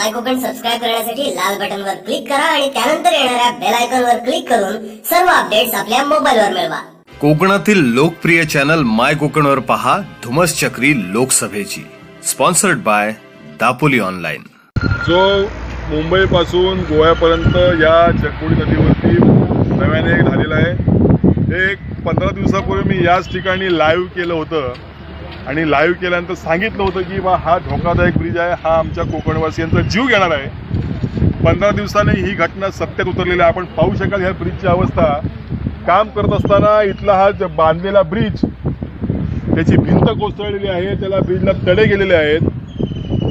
माय Konkan subscribe करण्यासाठी लाल button वर क्लिक करा आणि त्यानंतर येणाऱ्या बेल आयकॉन वर क्लिक करून सर्व अपडेट्स आपल्या मोबाईल वर मिळवा। कोकणातील लोकप्रिय चॅनल माय कोकण वर पहा धुमस चक्री लोकसभेची, स्पॉन्सर्ड बाय दापोली ऑनलाइन। जो मुंबई पासून गोव्यापर्यंत या जगबुडी नदीवरती नव्याने झालेला आहे। एक 15 दिवसापूर्वी मी याच ठिकाणी लाईव्ह केलं होतं आणि लाईव्ह केल्यानंतर सांगितलं होतं की बा हा धोकादायक ब्रिज आहे, हा आमच्या कोकणवासियांचा जीव घेणार आहे। 15 दिवसांनी ही घटना सत्यात उतरलेली आहे। आपण पाहू शकाल ह्या ब्रिजची अवस्था। काम करत असताना इथला हा बांधलेला ब्रिज, त्याची भिंत कोसळलेली आहे, त्याला ब्रिजला तडे गेलेले आहेत।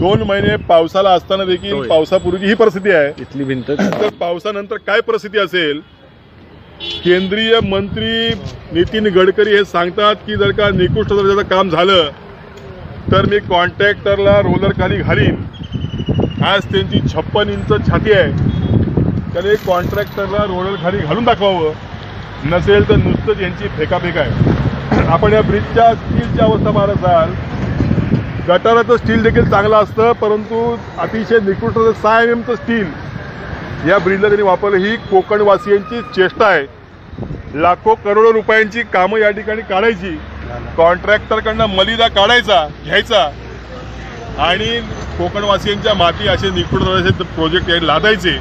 2 महिने पावसाला असताना देखील पावसापूर्वीची ही परिस्थिती आहे इथली भिंत। तर पावसानंतर काय परिस्थिती असेल? केंद्रीय मंत्री नितीन गडकरी हे सांगतात की जर का निकृष्ट दर्जाचं काम झालं तर मी कॉन्ट्रॅक्टरला रोलर खाली घालीन। आज त्यांची 56 इंच छाती आहे, त्याने कॉन्ट्रॅक्टरला रोलर खाली घालून दाखवावं, नसेल तर नुसतंच यांची फेकाफेक आहे। आपण या ब्रिजच्या स्टीलची अवस्था पाहत असाल, गटाराचं स्टील देखील चांगलं असतं, परंतु अतिशय निकृष्ट 6 mm स्टील या ब्रिजला त्यांनी वापरलं। ही कोकणवासियांची चेष्टा आहे। लाखो करोडो रुपयांची कामं या ठिकाणी काढायची, कॉन्ट्रॅक्टरकडनं मलिदा काढायचा घ्यायचा आणि कोकणवासियांच्या माती असे निकृष्ट प्रोजेक्ट लादायचे।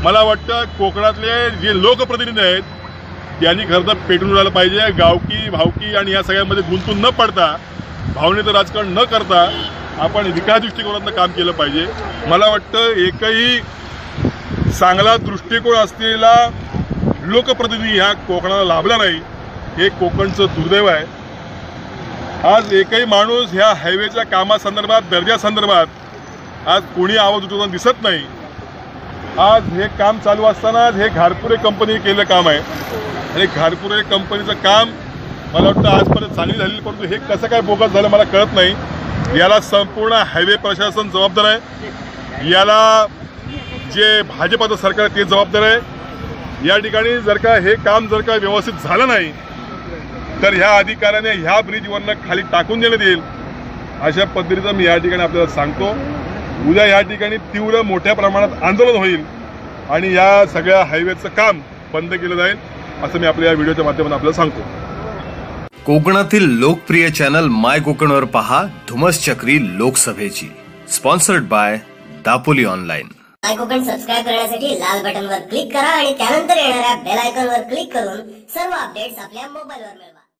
मला वाटतं कोकणातले जे लोकप्रतिनिधी आहेत त्यांनी खरं तर पेटून राहिलं पाहिजे। गावकी भावकी आणि या सगळ्यामध्ये गुंतून न पडता, भावनेचं राजकारण न करता आपण विकास दृष्टिकोनातनं काम केलं पाहिजे। मला वाटतं एकही चांगला दृष्टिकोन असलेला लोकप्रतिनिधी ह्या कोकणाला लाभला नाही, हे कोकणचं दुर्दैव आहे। आज एकही माणूस ह्या हायवेच्या कामासंदर्भात, दर्जासंदर्भात आज कोणी आवाज उठवताना दिसत नाही। आज हे काम चालू असताना हे घारपुरे कंपनी केलेलं काम आहे आणि घारपुरे कंपनीचं काम मला वाटतं आजपर्यंत चांगली झालेली, परंतु हे कसं काय बोगस झालं मला कळत नाही। याला संपूर्ण हायवे प्रशासन जबाबदार आहे, याला जे भाजपाचं सरकार आहे ते जबाबदार आहे। या ठिकाणी जर का हे काम जर का व्यवस्थित झालं नाही तर ह्या अधिकाऱ्याने ह्या ब्रिजवरनं खाली टाकून देण्यात येईल, अशा पद्धतीचं मी या ठिकाणी आपल्याला सांगतो। उद्या या ठिकाणी तीव्र मोठ्या प्रमाणात आंदोलन होईल आणि या सगळ्या हायवेचं काम बंद केलं जाईल, असं मी आपल्या या व्हिडिओच्या माध्यमातून आपल्याला सांगतो। कोकणातील लोकप्रिय चॅनल माय कोकण वर पहा धुमस चक्री लोकसभेची, sponsored by Dapoli online. My Konkan subscribe करण्यासाठी लाल बटन वर क्लिक करा आणि त्यानंतर येणाऱ्या बेल आयकॉन वर क्लिक करून सर्व अपडेट्स आपल्या मोबाईल वर मिळवा।